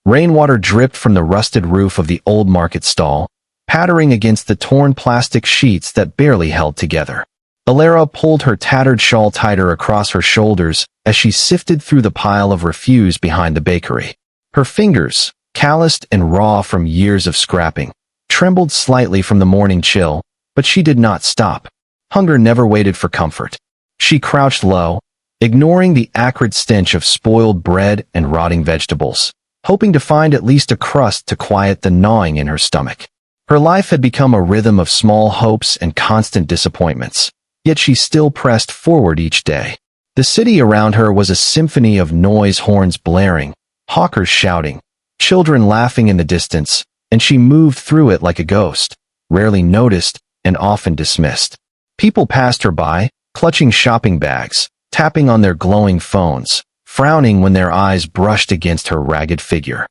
Rainwater dripped from the rusted roof of the old market stall, pattering against the torn plastic sheets that barely held together. Alara pulled her tattered shawl tighter across her shoulders as she sifted through the pile of refuse behind the bakery. Her fingers, calloused and raw from years of scrapping, trembled slightly from the morning chill, but she did not stop. Hunger never waited for comfort. She crouched low, ignoring the acrid stench of spoiled bread and rotting vegetables, hoping to find at least a crust to quiet the gnawing in her stomach. Her life had become a rhythm of small hopes and constant disappointments, yet she still pressed forward each day. The city around her was a symphony of noise, horns blaring, hawkers shouting, children laughing in the distance, and she moved through it like a ghost, rarely noticed and often dismissed. People passed her by, clutching shopping bags, tapping on their glowing phones, frowning when their eyes brushed against her ragged figure.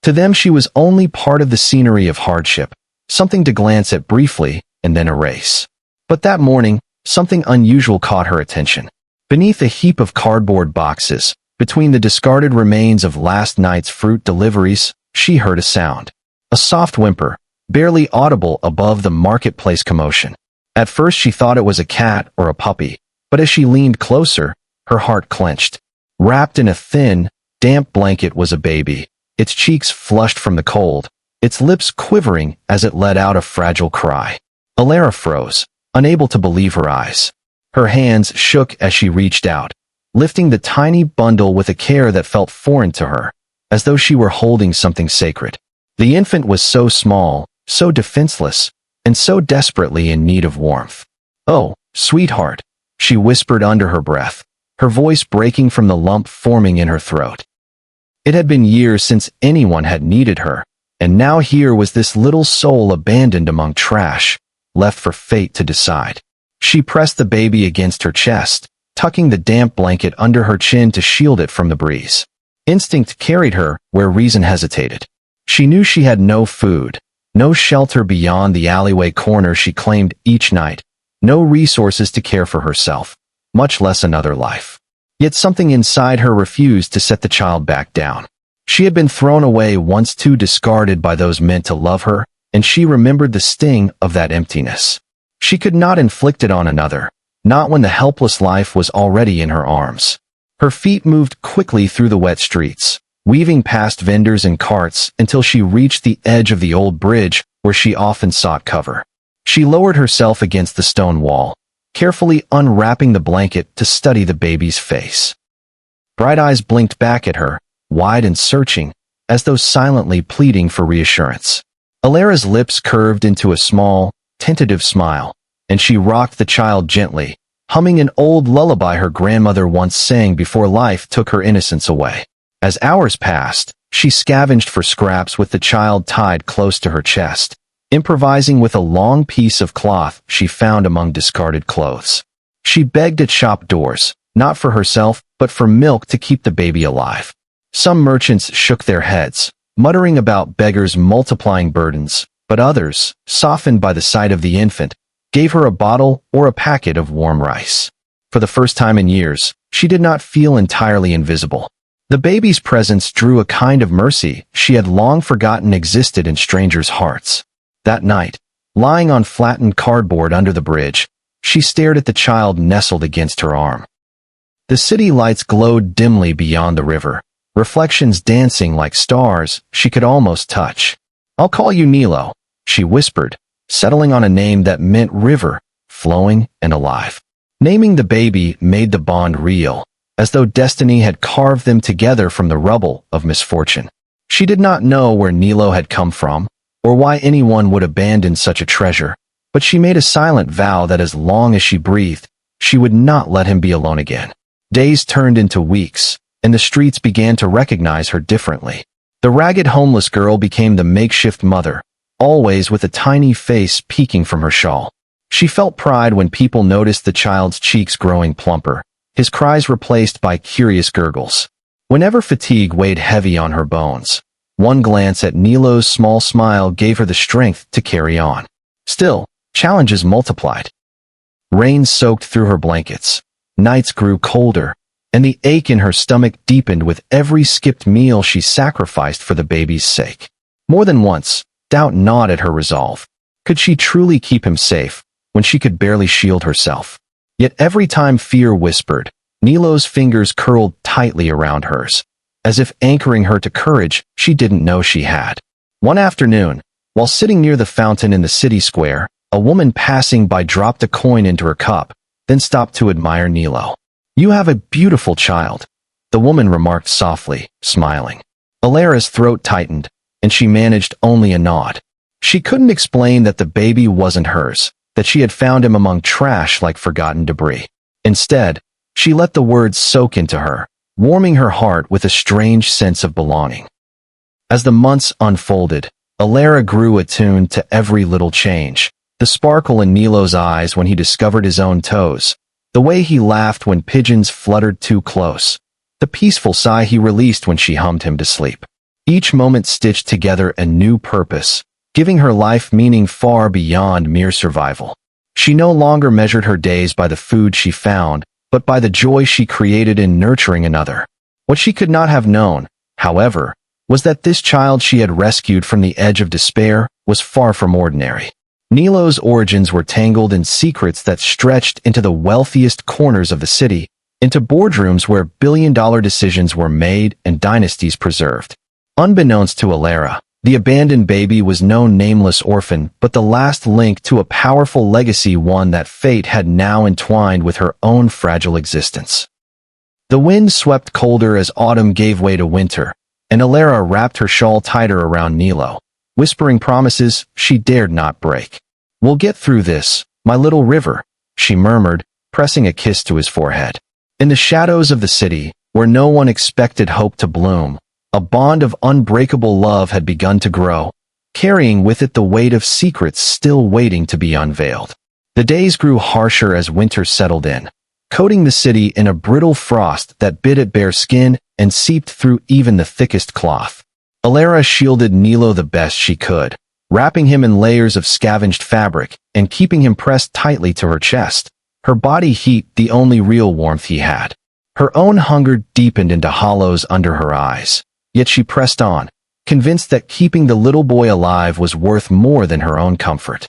To them she was only part of the scenery of hardship, something to glance at briefly and then erase. But that morning, something unusual caught her attention. Beneath a heap of cardboard boxes, between the discarded remains of last night's fruit deliveries, she heard a sound. A soft whimper, barely audible above the marketplace commotion. At first she thought it was a cat or a puppy, but as she leaned closer, her heart clenched. Wrapped in a thin, damp blanket was a baby, its cheeks flushed from the cold, its lips quivering as it let out a fragile cry. Alara froze, unable to believe her eyes. Her hands shook as she reached out, lifting the tiny bundle with a care that felt foreign to her, as though she were holding something sacred. The infant was so small, so defenseless, and so desperately in need of warmth. "Oh, sweetheart," she whispered under her breath, her voice breaking from the lump forming in her throat. It had been years since anyone had needed her, and now here was this little soul abandoned among trash, left for fate to decide. She pressed the baby against her chest, tucking the damp blanket under her chin to shield it from the breeze. Instinct carried her where reason hesitated. She knew she had no food, no shelter beyond the alleyway corner she claimed each night, no resources to care for herself, much less another life. Yet something inside her refused to set the child back down. She had been thrown away once, too discarded by those meant to love her, and she remembered the sting of that emptiness. She could not inflict it on another, not when the helpless life was already in her arms. Her feet moved quickly through the wet streets, weaving past vendors and carts until she reached the edge of the old bridge where she often sought cover. She lowered herself against the stone wall, carefully unwrapping the blanket to study the baby's face. Bright eyes blinked back at her, wide and searching, as though silently pleading for reassurance. Alara's lips curved into a small, tentative smile, and she rocked the child gently, humming an old lullaby her grandmother once sang before life took her innocence away. As hours passed, she scavenged for scraps with the child tied close to her chest, improvising with a long piece of cloth she found among discarded clothes. She begged at shop doors, not for herself, but for milk to keep the baby alive. Some merchants shook their heads, muttering about beggars multiplying burdens, but others, softened by the sight of the infant, gave her a bottle or a packet of warm rice. For the first time in years, she did not feel entirely invisible. The baby's presence drew a kind of mercy she had long forgotten existed in strangers' hearts. That night, lying on flattened cardboard under the bridge, she stared at the child nestled against her arm. The city lights glowed dimly beyond the river, reflections dancing like stars she could almost touch. "I'll call you Nilo," she whispered, settling on a name that meant river, flowing and alive. Naming the baby made the bond real, as though destiny had carved them together from the rubble of misfortune. She did not know where Nilo had come from, or why anyone would abandon such a treasure, but she made a silent vow that as long as she breathed, she would not let him be alone again. Days turned into weeks, and the streets began to recognize her differently. The ragged homeless girl became the makeshift mother, always with a tiny face peeking from her shawl. She felt pride when people noticed the child's cheeks growing plumper, his cries replaced by curious gurgles. Whenever fatigue weighed heavy on her bones, one glance at Nilo's small smile gave her the strength to carry on. Still, challenges multiplied. Rain soaked through her blankets. Nights grew colder, and the ache in her stomach deepened with every skipped meal she sacrificed for the baby's sake. More than once, doubt gnawed at her resolve. Could she truly keep him safe when she could barely shield herself? Yet every time fear whispered, Nilo's fingers curled tightly around hers, as if anchoring her to courage she didn't know she had. One afternoon, while sitting near the fountain in the city square, a woman passing by dropped a coin into her cup, then stopped to admire Nilo. "You have a beautiful child," the woman remarked softly, smiling. Alara's throat tightened, and she managed only a nod. She couldn't explain that the baby wasn't hers, that she had found him among trash like forgotten debris. Instead, she let the words soak into her, warming her heart with a strange sense of belonging. As the months unfolded, Alara grew attuned to every little change. The sparkle in Nilo's eyes when he discovered his own toes, the way he laughed when pigeons fluttered too close, the peaceful sigh he released when she hummed him to sleep. Each moment stitched together a new purpose, giving her life meaning far beyond mere survival. She no longer measured her days by the food she found, but by the joy she created in nurturing another. What she could not have known, however, was that this child she had rescued from the edge of despair was far from ordinary. Nilo's origins were tangled in secrets that stretched into the wealthiest corners of the city, into boardrooms where billion-dollar decisions were made and dynasties preserved. Unbeknownst to Alara, the abandoned baby was no nameless orphan, but the last link to a powerful legacy, one that fate had now entwined with her own fragile existence. The wind swept colder as autumn gave way to winter, and Alara wrapped her shawl tighter around Nilo, whispering promises she dared not break. "We'll get through this, my little river," she murmured, pressing a kiss to his forehead. In the shadows of the city, where no one expected hope to bloom, a bond of unbreakable love had begun to grow, carrying with it the weight of secrets still waiting to be unveiled. The days grew harsher as winter settled in, coating the city in a brittle frost that bit at bare skin and seeped through even the thickest cloth. Alara shielded Nilo the best she could, wrapping him in layers of scavenged fabric and keeping him pressed tightly to her chest, her body heat the only real warmth he had. Her own hunger deepened into hollows under her eyes, yet she pressed on, convinced that keeping the little boy alive was worth more than her own comfort.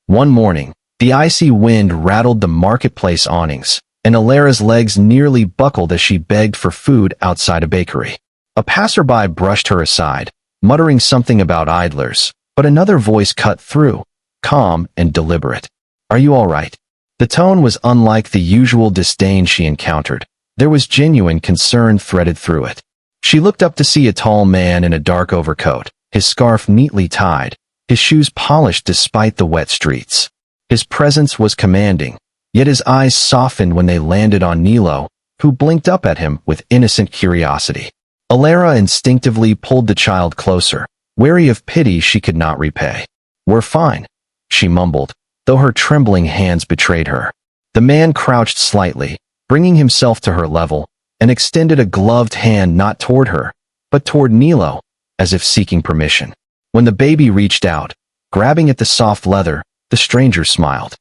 One morning, the icy wind rattled the marketplace awnings, and Alara's legs nearly buckled as she begged for food outside a bakery. A passerby brushed her aside, muttering something about idlers, but another voice cut through, calm and deliberate. "Are you all right?" The tone was unlike the usual disdain she encountered. There was genuine concern threaded through it. She looked up to see a tall man in a dark overcoat, his scarf neatly tied, his shoes polished despite the wet streets. His presence was commanding, yet his eyes softened when they landed on Nilo, who blinked up at him with innocent curiosity. Alara instinctively pulled the child closer, wary of pity she could not repay. "We're fine," she mumbled, though her trembling hands betrayed her. The man crouched slightly, bringing himself to her level, and extended a gloved hand not toward her, but toward Nilo, as if seeking permission. When the baby reached out, grabbing at the soft leather, the stranger smiled.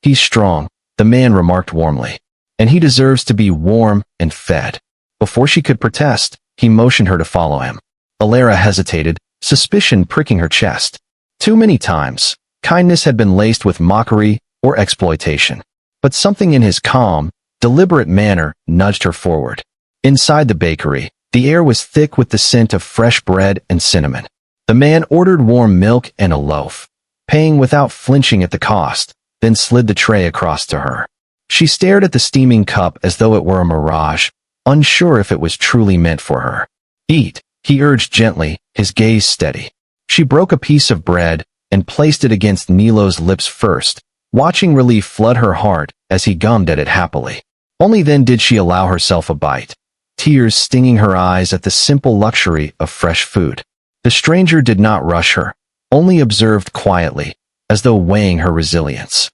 "He's strong," the man remarked warmly, "and he deserves to be warm and fed." Before she could protest, he motioned her to follow him. Alara hesitated, suspicion pricking her chest. Too many times, kindness had been laced with mockery or exploitation. But something in his calm, deliberate manner nudged her forward. Inside the bakery, the air was thick with the scent of fresh bread and cinnamon. The man ordered warm milk and a loaf, paying without flinching at the cost, then slid the tray across to her. She stared at the steaming cup as though it were a mirage, unsure if it was truly meant for her. "Eat," he urged gently, his gaze steady. She broke a piece of bread and placed it against Nilo's lips first, watching relief flood her heart as he gummed at it happily. Only then did she allow herself a bite, tears stinging her eyes at the simple luxury of fresh food. The stranger did not rush her, only observed quietly, as though weighing her resilience.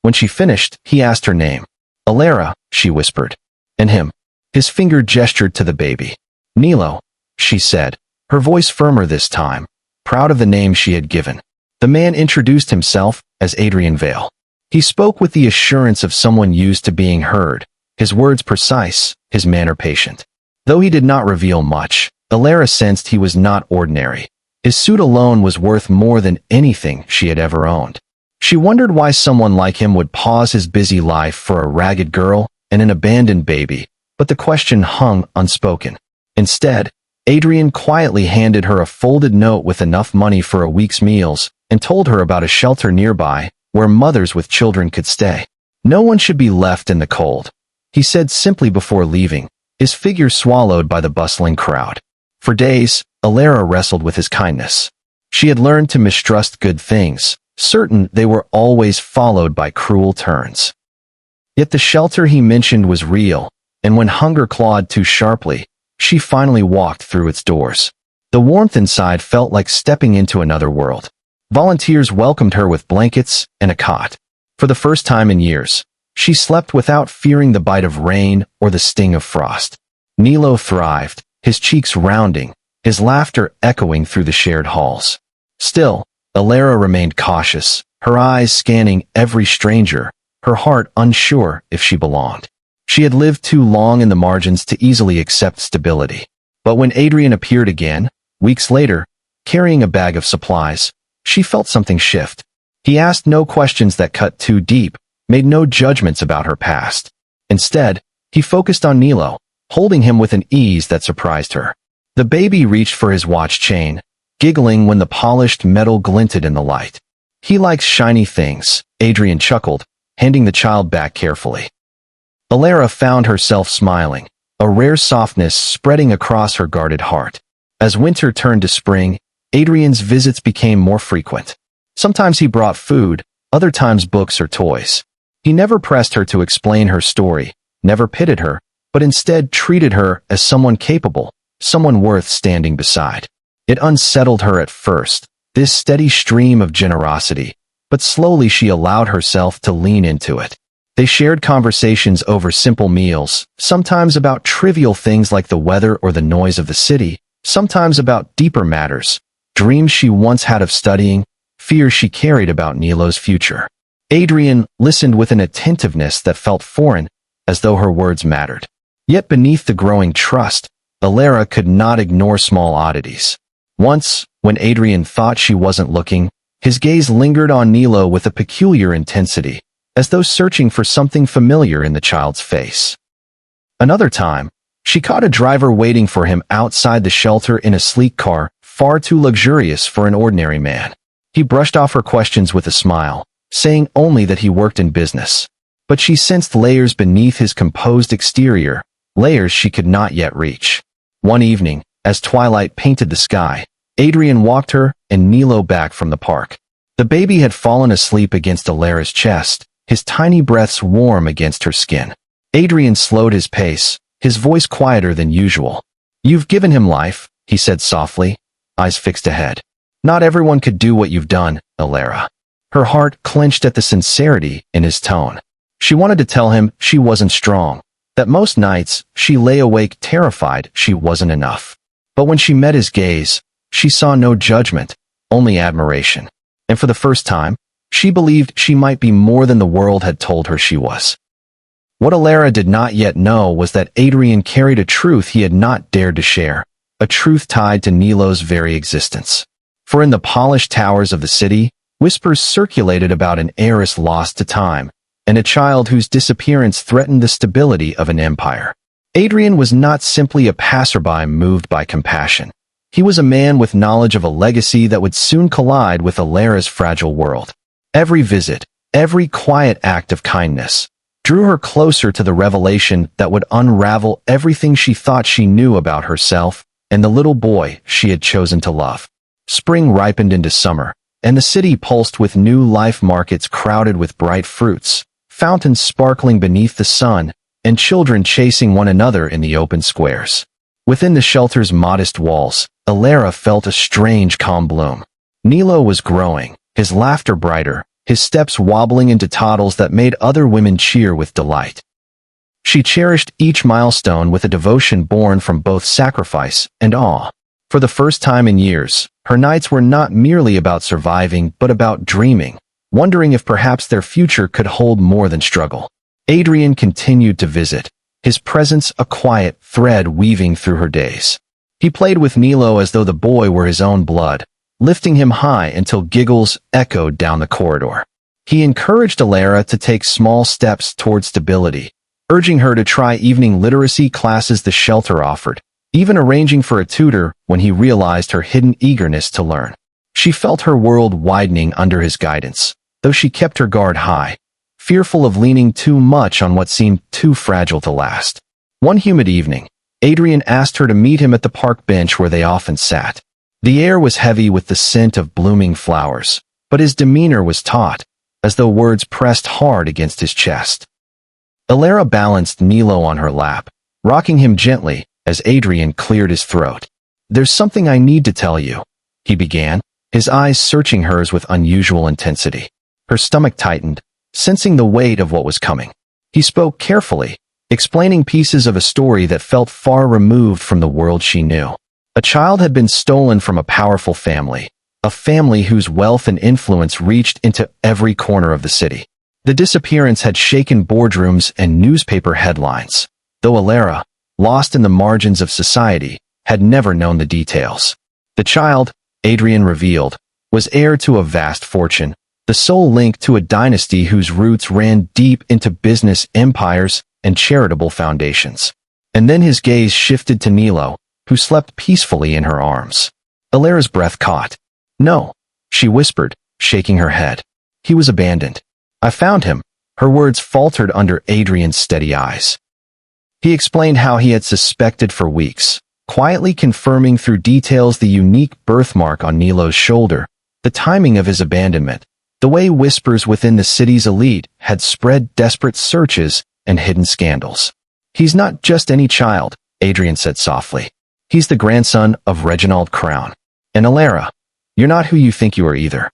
When she finished, he asked her name. "Alara," she whispered. "And him?" His finger gestured to the baby. "Nilo," she said, her voice firmer this time, proud of the name she had given. The man introduced himself as Adrian Vale. He spoke with the assurance of someone used to being heard, his words precise, his manner patient. Though he did not reveal much, Alara sensed he was not ordinary. His suit alone was worth more than anything she had ever owned. She wondered why someone like him would pause his busy life for a ragged girl and an abandoned baby, but the question hung unspoken. Instead, Adrian quietly handed her a folded note with enough money for a week's meals and told her about a shelter nearby where mothers with children could stay. No one should be left in the cold, he said simply before leaving, his figure swallowed by the bustling crowd. For days, Alara wrestled with his kindness. She had learned to mistrust good things, certain they were always followed by cruel turns. Yet the shelter he mentioned was real, and when hunger clawed too sharply, she finally walked through its doors. The warmth inside felt like stepping into another world. Volunteers welcomed her with blankets and a cot. For the first time in years, she slept without fearing the bite of rain or the sting of frost. Nilo thrived, his cheeks rounding, his laughter echoing through the shared halls. Still, Alara remained cautious, her eyes scanning every stranger, her heart unsure if she belonged. She had lived too long in the margins to easily accept stability. But when Adrian appeared again, weeks later, carrying a bag of supplies, she felt something shift. He asked no questions that cut too deep, made no judgments about her past. Instead, he focused on Nilo, holding him with an ease that surprised her. The baby reached for his watch chain, giggling when the polished metal glinted in the light. He likes shiny things, Adrian chuckled, handing the child back carefully. Alara found herself smiling, a rare softness spreading across her guarded heart. As winter turned to spring, Adrian's visits became more frequent. Sometimes he brought food, other times books or toys. He never pressed her to explain her story, never pitted her, but instead treated her as someone capable, someone worth standing beside. It unsettled her at first, this steady stream of generosity, but slowly she allowed herself to lean into it. They shared conversations over simple meals, sometimes about trivial things like the weather or the noise of the city, sometimes about deeper matters, dreams she once had of studying, fears she carried about Nilo's future. Adrian listened with an attentiveness that felt foreign, as though her words mattered. Yet beneath the growing trust, Alara could not ignore small oddities. Once, when Adrian thought she wasn't looking, his gaze lingered on Nilo with a peculiar intensity, as though searching for something familiar in the child's face. Another time, she caught a driver waiting for him outside the shelter in a sleek car, far too luxurious for an ordinary man. He brushed off her questions with a smile, saying only that he worked in business. But she sensed layers beneath his composed exterior, layers she could not yet reach. One evening, as twilight painted the sky, Adrian walked her and Nilo back from the park. The baby had fallen asleep against Alara's chest, his tiny breaths warm against her skin. Adrian slowed his pace, his voice quieter than usual. "You've given him life," he said softly, eyes fixed ahead. "Not everyone could do what you've done, Alara." Her heart clenched at the sincerity in his tone. She wanted to tell him she wasn't strong, that most nights she lay awake terrified she wasn't enough. But when she met his gaze, she saw no judgment, only admiration. And for the first time, she believed she might be more than the world had told her she was. What Alara did not yet know was that Adrian carried a truth he had not dared to share, a truth tied to Nilo's very existence. For in the polished towers of the city, whispers circulated about an heiress lost to time, and a child whose disappearance threatened the stability of an empire. Adrian was not simply a passerby moved by compassion. He was a man with knowledge of a legacy that would soon collide with Alara's fragile world. Every visit, every quiet act of kindness, drew her closer to the revelation that would unravel everything she thought she knew about herself and the little boy she had chosen to love. Spring ripened into summer, and the city pulsed with new life, markets crowded with bright fruits, fountains sparkling beneath the sun, and children chasing one another in the open squares. Within the shelter's modest walls, Alara felt a strange calm bloom. Nilo was growing, his laughter brighter, his steps wobbling into toddles that made other women cheer with delight. She cherished each milestone with a devotion born from both sacrifice and awe. For the first time in years, her nights were not merely about surviving but about dreaming, wondering if perhaps their future could hold more than struggle. Adrian continued to visit, his presence a quiet thread weaving through her days. He played with Nilo as though the boy were his own blood, lifting him high until giggles echoed down the corridor. He encouraged Alara to take small steps toward stability, urging her to try evening literacy classes the shelter offered, even arranging for a tutor when he realized her hidden eagerness to learn. She felt her world widening under his guidance, though she kept her guard high, fearful of leaning too much on what seemed too fragile to last. One humid evening, Adrian asked her to meet him at the park bench where they often sat. The air was heavy with the scent of blooming flowers, but his demeanor was taut, as though words pressed hard against his chest. Alara balanced Nilo on her lap, rocking him gently as Adrian cleared his throat. "There's something I need to tell you," he began, his eyes searching hers with unusual intensity. Her stomach tightened, sensing the weight of what was coming. He spoke carefully, explaining pieces of a story that felt far removed from the world she knew. A child had been stolen from a powerful family, a family whose wealth and influence reached into every corner of the city. The disappearance had shaken boardrooms and newspaper headlines, though Alara, lost in the margins of society, had never known the details. The child, Adrian revealed, was heir to a vast fortune, the sole link to a dynasty whose roots ran deep into business empires and charitable foundations. And then his gaze shifted to Nilo, who slept peacefully in her arms. Alara's breath caught. "No," she whispered, shaking her head. "He was abandoned. I found him." Her words faltered under Adrian's steady eyes. He explained how he had suspected for weeks, quietly confirming through details the unique birthmark on Nilo's shoulder, the timing of his abandonment, the way whispers within the city's elite had spread desperate searches and hidden scandals. "He's not just any child," Adrian said softly. "He's the grandson of Reginald Crown. And Alara, you're not who you think you are either."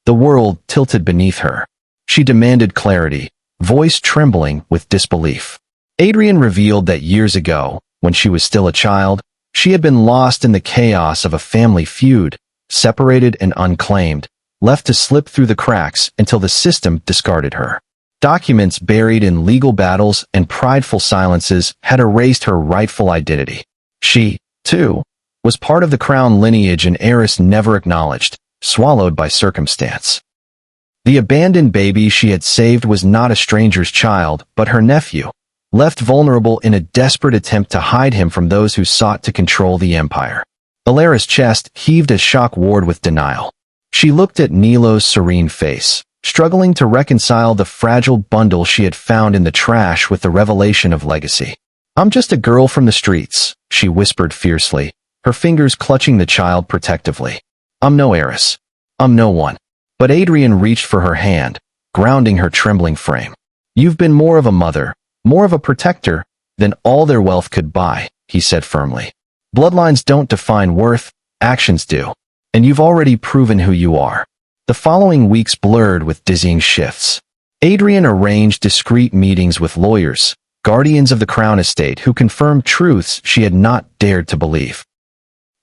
The world tilted beneath her. She demanded clarity, voice trembling with disbelief. Adrian revealed that years ago, when she was still a child, she had been lost in the chaos of a family feud, separated and unclaimed, left to slip through the cracks until the system discarded her. Documents buried in legal battles and prideful silences had erased her rightful identity. She, too, was part of the crown lineage an heiress never acknowledged, swallowed by circumstance. The abandoned baby she had saved was not a stranger's child, but her nephew, left vulnerable in a desperate attempt to hide him from those who sought to control the empire. Alara's chest heaved as shock warred with denial. She looked at Nilo's serene face, struggling to reconcile the fragile bundle she had found in the trash with the revelation of legacy. "I'm just a girl from the streets," she whispered fiercely, her fingers clutching the child protectively. "I'm no heiress. I'm no one." But Adrian reached for her hand, grounding her trembling frame. "You've been more of a mother, more of a protector, than all their wealth could buy," he said firmly. "Bloodlines don't define worth, actions do. And you've already proven who you are." The following weeks blurred with dizzying shifts. Adrian arranged discreet meetings with lawyers, guardians of the crown estate who confirmed truths she had not dared to believe.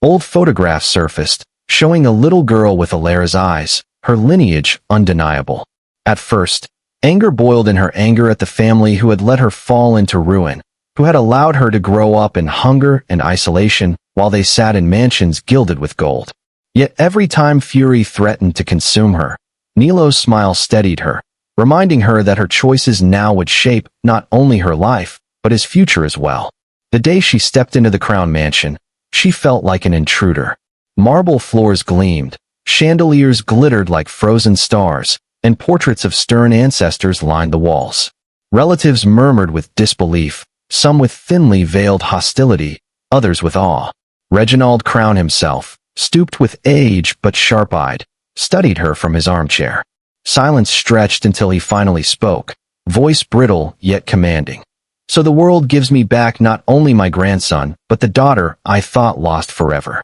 Old photographs surfaced, showing a little girl with Alara's eyes, her lineage undeniable. At first, anger boiled in her anger at the family who had let her fall into ruin, who had allowed her to grow up in hunger and isolation while they sat in mansions gilded with gold. Yet every time fury threatened to consume her, Nilo's smile steadied her, reminding her that her choices now would shape not only her life, but his future as well. The day she stepped into the crown mansion, she felt like an intruder. Marble floors gleamed, chandeliers glittered like frozen stars, and portraits of stern ancestors lined the walls. Relatives murmured with disbelief, some with thinly veiled hostility, others with awe. Reginald Crown himself, stooped with age but sharp-eyed, studied her from his armchair. Silence stretched until he finally spoke, voice brittle yet commanding. "So the world gives me back not only my grandson, but the daughter I thought lost forever."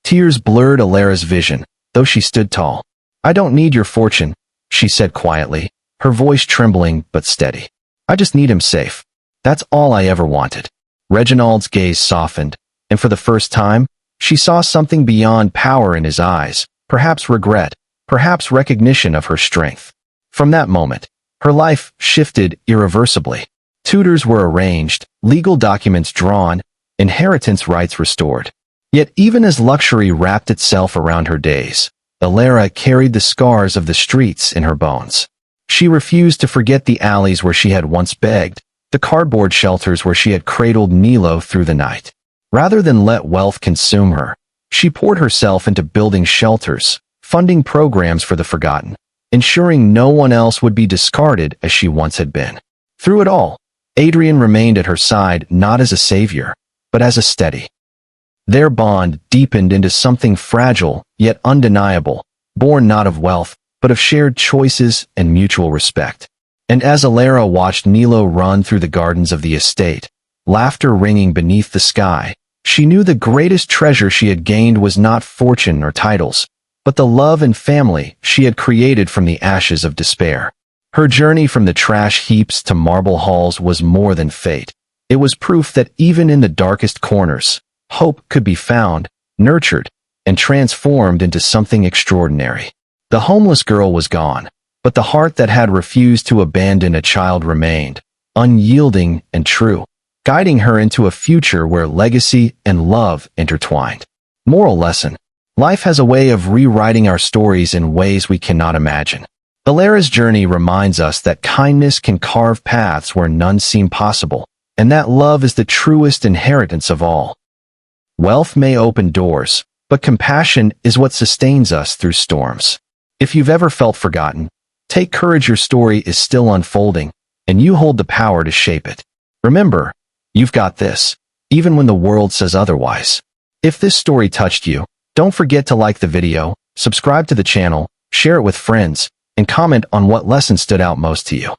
Tears blurred Alara's vision, though she stood tall. "I don't need your fortune," she said quietly, her voice trembling but steady. "I just need him safe. That's all I ever wanted." Reginald's gaze softened, and for the first time, she saw something beyond power in his eyes, perhaps regret, perhaps recognition of her strength. From that moment, Her life shifted irreversibly. Tutors were arranged, legal documents drawn, inheritance rights restored. Yet even as luxury wrapped itself around her days, Alara carried the scars of the streets in her bones. She refused to forget the alleys where she had once begged, the cardboard shelters where she had cradled Nilo through the night. Rather than let wealth consume her, she poured herself into building shelters, funding programs for the forgotten, ensuring no one else would be discarded as she once had been. Through it all, Adrian remained at her side not as a savior, but as a steady. Their bond deepened into something fragile yet undeniable, born not of wealth, but of shared choices and mutual respect. And as Alara watched Nilo run through the gardens of the estate, laughter ringing beneath the sky, she knew the greatest treasure she had gained was not fortune or titles, but the love and family she had created from the ashes of despair. Her journey from the trash heaps to marble halls was more than fate. It was proof that even in the darkest corners, hope could be found, nurtured, and transformed into something extraordinary. The homeless girl was gone, but the heart that had refused to abandon a child remained, unyielding and true, guiding her into a future where legacy and love intertwined. Moral lesson: life has a way of rewriting our stories in ways we cannot imagine. Alara's journey reminds us that kindness can carve paths where none seem possible, and that love is the truest inheritance of all. Wealth may open doors, but compassion is what sustains us through storms. If you've ever felt forgotten, take courage. Your story is still unfolding, and you hold the power to shape it. Remember, you've got this, even when the world says otherwise. If this story touched you, don't forget to like the video, subscribe to the channel, share it with friends, and comment on what lesson stood out most to you.